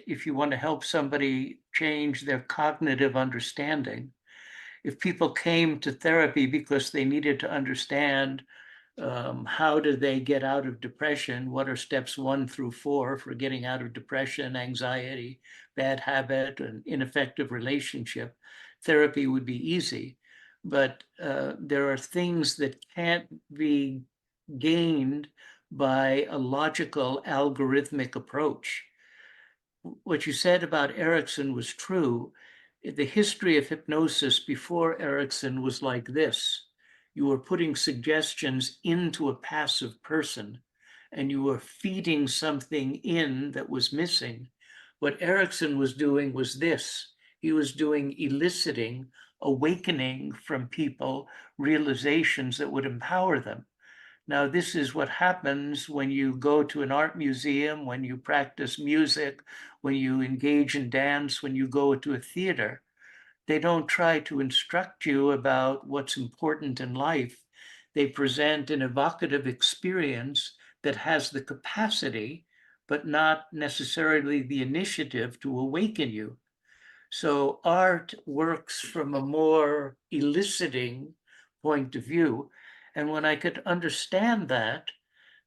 if you want to help somebody change their cognitive understanding, if people came to therapy because they needed to understand how do they get out of depression, what are steps 1 through 4 for getting out of depression, anxiety, bad habit, and ineffective relationship, therapy would be easy. But there are things that can't be gained by a logical algorithmic approach. What you said about Erickson was true. The history of hypnosis before Erickson was like this. You were putting suggestions into a passive person, and you were feeding something in that was missing. What Erickson was doing was this. He was doing eliciting, awakening from people realizations that would empower them. Now, this is what happens when you go to an art museum, when you practice music, when you engage in dance, when you go to a theater. They don't try to instruct you about what's important in life. They present an evocative experience that has the capacity, but not necessarily the initiative to awaken you. So art works from a more eliciting point of view. And when I could understand that,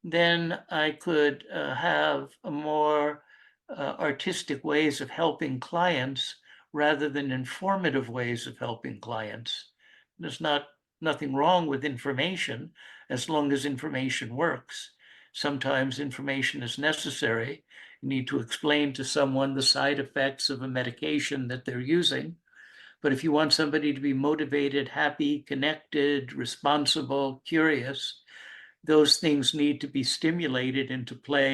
then I could have a more artistic ways of helping clients rather than informative ways of helping clients. There's nothing wrong with information as long as information works. Sometimes information is necessary. You need to explain to someone the side effects of a medication that they're using. But if you want somebody to be motivated, happy, connected, responsible, curious, those things need to be stimulated into play